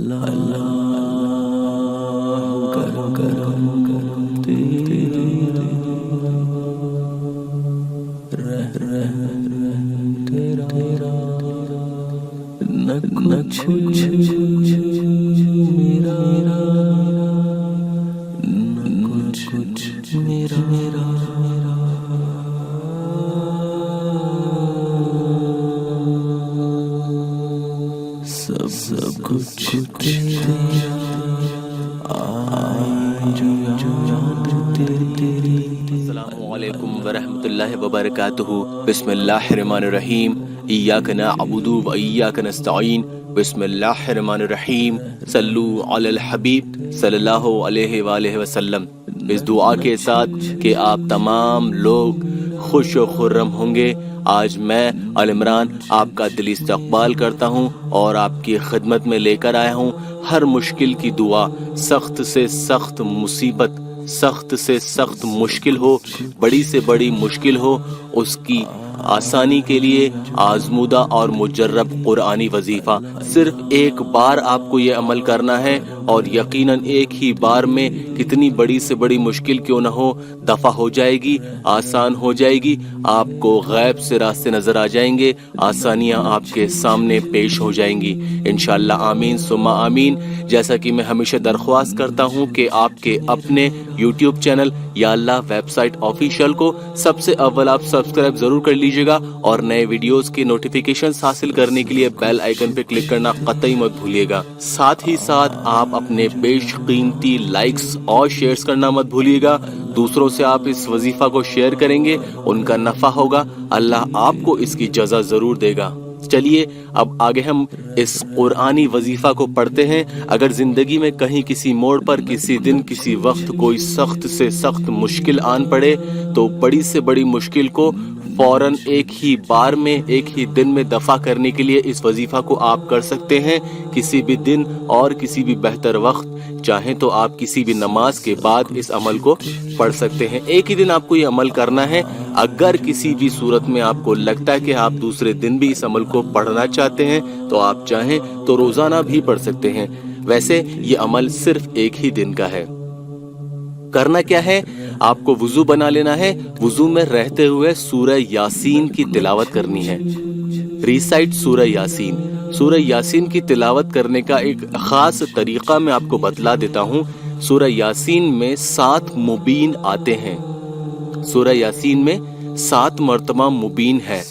करम तेरा, तेरा न कुछ मेरा, न कुछ मेरा, सब कुछ तेरा, आई जो याद तेरी। अस्सलामुअलैकुम वरहमतुल्लाहि वबरकातुहू। बिस्मिल्लाहिर्रहमानिर्रहीम। इय्याक नअबुदु व इय्याक नस्तईन। बिस्मिल्लाहिर्रहमानिर्रहीम। सल्लु अलल हबीब सल्लल्लाहु अलैहि वालेहि वसल्लम। इस दुआ के साथ कि आप तमाम लोग खुश व खुर्रम होंगे, आज मैं अल इमरान आपका दिली इस्तकबाल करता हूँ और आपकी खिदमत में लेकर आया हूँ हर मुश्किल की दुआ। सख्त से सख्त मुसीबत, सख्त से सख्त मुश्किल हो, बड़ी से बड़ी मुश्किल हो, उसकी आसानी के लिए आजमूदा और मुजर्रब कुरानी वजीफा। सिर्फ एक बार आपको ये अमल करना है और यकीनन एक ही बार में कितनी बड़ी से बड़ी मुश्किल क्यों न हो दफा हो जाएगी, आसान हो जाएगी। आपको गैब से रास्ते नजर आ जाएंगे, आसानियां आपके सामने पेश हो जाएंगी इंशाअल्लाह। आमीन सुम्मा आमीन। जैसा कि मैं हमेशा दरख्वास्त करता हूं कि आपके अपने YouTube चैनल या अल्लाह वेबसाइट ऑफिशियल को सबसे अव्वल आप सब्सक्राइब जरूर कर लीजिएगा और नए वीडियोस के नोटिफिकेशंस हासिल करने के लिए बेल आइकन पे क्लिक करना कतई मत भूलिएगा। साथ ही साथ आप अपने बेशकीमती लाइक्स और शेयर्स करना मत भूलिएगा। दूसरों से आप इस वजीफा को शेयर करेंगे, उनका नफा होगा, अल्लाह आपको इसकी जजा जरूर देगा। चलिए अब आगे हम इस कुरानी वजीफा को पढ़ते हैं। अगर जिंदगी में कहीं किसी मोड़ पर किसी दिन किसी वक्त कोई सख्त से सख्त मुश्किल आन पड़े तो बड़ी से बड़ी मुश्किल को फौरन एक ही बार में एक ही दिन में दफा करने के लिए इस वजीफा को आप कर सकते हैं। किसी भी दिन और किसी भी बेहतर वक्त, चाहें तो आप किसी भी नमाज के बाद इस अमल को पढ़ सकते हैं। एक ही दिन आपको ये अमल करना है। अगर किसी भी सूरत में आपको लगता है कि आप दूसरे दिन भी इस अमल को पढ़ना चाहते हैं तो आप चाहें तो रोजाना भी पढ़ सकते हैं। वैसे ये अमल सिर्फ एक ही दिन का है। करना क्या है, आपको वुजू बना लेना है। वुजू में रहते हुए सूरह यासीन की तिलावत करनी है। रिसाइट सूरह यासीन। सूरह यासीन की तिलावत करने का एक खास तरीका मैं आपको बतला देता हूँ। सूरह यासीन में 7 मुबीन आते हैं। सूरह यासीन में 7 मर्तबा मुबीन है।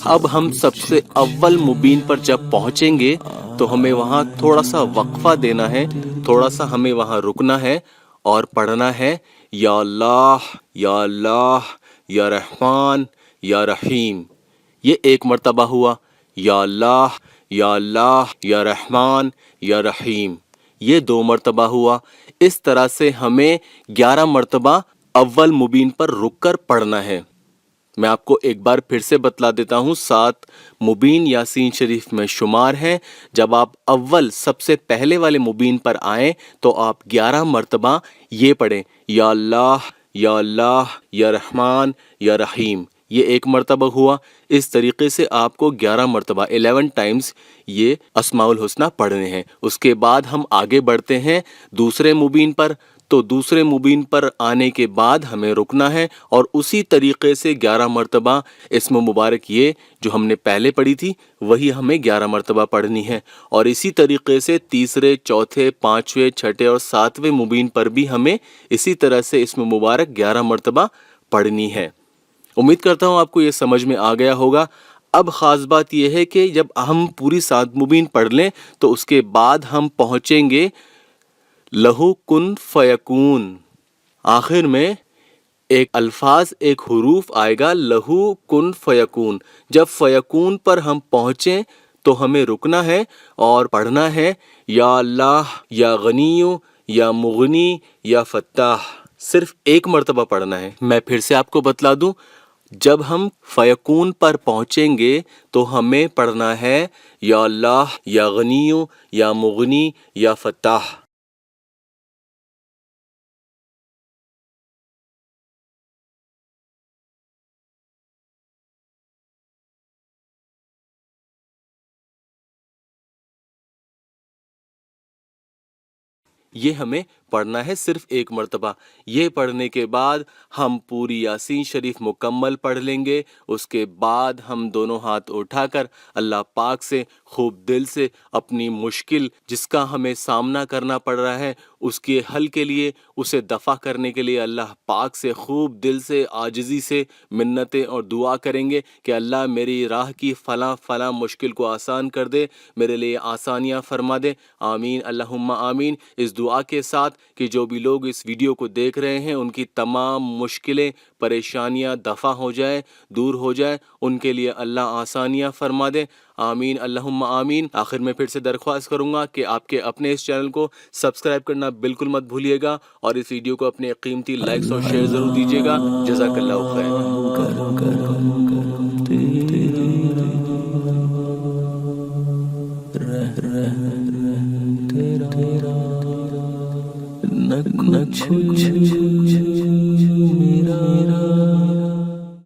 अब हम सबसे अव्वल मुबीन पर जब पहुंचेंगे तो हमें वहां थोड़ा सा वक्फा देना है, थोड़ा सा हमें वहां रुकना है और पढ़ना है या अल्लाह या अल्लाह या रहमान या रहीम। ये एक मर्तबा हुआ। या अल्लाह या अल्लाह या रहमान या रहीम, ये 2 मर्तबा हुआ। इस तरह से हमें 11 मर्तबा अव्वल मुबीन पर रुककर पढ़ना है। मैं आपको एक बार फिर से बतला देता हूँ। 7 मुबीन यासीन शरीफ में शुमार हैं। जब आप अव्वल सबसे पहले वाले मुबीन पर आए तो आप 11 मर्तबा ये पढ़ें, या अल्लाह या अल्लाह या रहमान या रहीम। ये एक मर्तबा हुआ। इस तरीके से आपको 11 मर्तबा 11 टाइम्स ये अस्माउल हुस्ना पढ़ने हैं। उसके बाद हम आगे बढ़ते हैं दूसरे मुबीन पर। तो दूसरे मुबीन पर आने के बाद हमें रुकना है और उसी तरीके से 11 मर्तबा इस्म मुबारक ये जो हमने पहले पढ़ी थी वही हमें 11 मर्तबा पढ़नी है। और इसी तरीके से तीसरे, चौथे, पांचवें, छठे और 7वें मुबीन पर भी हमें इसी तरह से इस्म मुबारक 11 मर्तबा पढ़नी है। उम्मीद करता हूँ आपको ये समझ में आ गया होगा। अब ख़ास बात यह है कि जब हम पूरी 7 मुबीन पढ़ लें तो उसके बाद हम पहुँचेंगे लहू कुन फयकून। आखिर में एक अल्फाज, एक हुरूफ आएगा लहू कुन फयकून। जब फयकून पर हम पहुँचें तो हमें रुकना है और पढ़ना है या अल्लाह या गनीयु या मुगनी या फत्ताह। सिर्फ एक मर्तबा पढ़ना है। मैं फिर से आपको बतला दूं, जब हम फयकून पर पहुंचेंगे तो हमें पढ़ना है या अल्लाह या गनीयु या मुगनी या फत्ताह। یہ ہمیں پڑھنا ہے صرف ایک مرتبہ۔ یہ پڑھنے کے بعد ہم پوری یاسین شریف مکمل پڑھ لیں گے۔ اس کے بعد ہم دونوں ہاتھ اٹھا کر اللہ پاک سے خوب دل سے اپنی مشکل جس کا ہمیں سامنا کرنا پڑ رہا ہے اس کے حل کے لیے، اسے دفع کرنے کے لیے اللہ پاک سے خوب دل سے عاجزی سے منتیں اور دعا کریں گے کہ اللہ میری راہ کی فلاں فلاں مشکل کو آسان کر دے، میرے لیے آسانیاں فرما دے۔ آمین اللہم آمین۔ اس دعا کے ساتھ کہ جو بھی لوگ اس ویڈیو کو دیکھ رہے ہیں ان کی تمام مشکلیں پریشانیاں دفع ہو جائیں، دور ہو جائیں، ان کے لیے اللہ آسانیاں فرما دے۔ آمین اللہم آمین۔ آخر میں پھر سے درخواست کروں گا کہ آپ کے اپنے اس چینل کو سبسکرائب کرنا بالکل مت بھولیے گا اور اس ویڈیو کو اپنے قیمتی لائکس اور شیئر ضرور دیجیے گا۔ جزاک اللہ خیر۔ نہ کچھ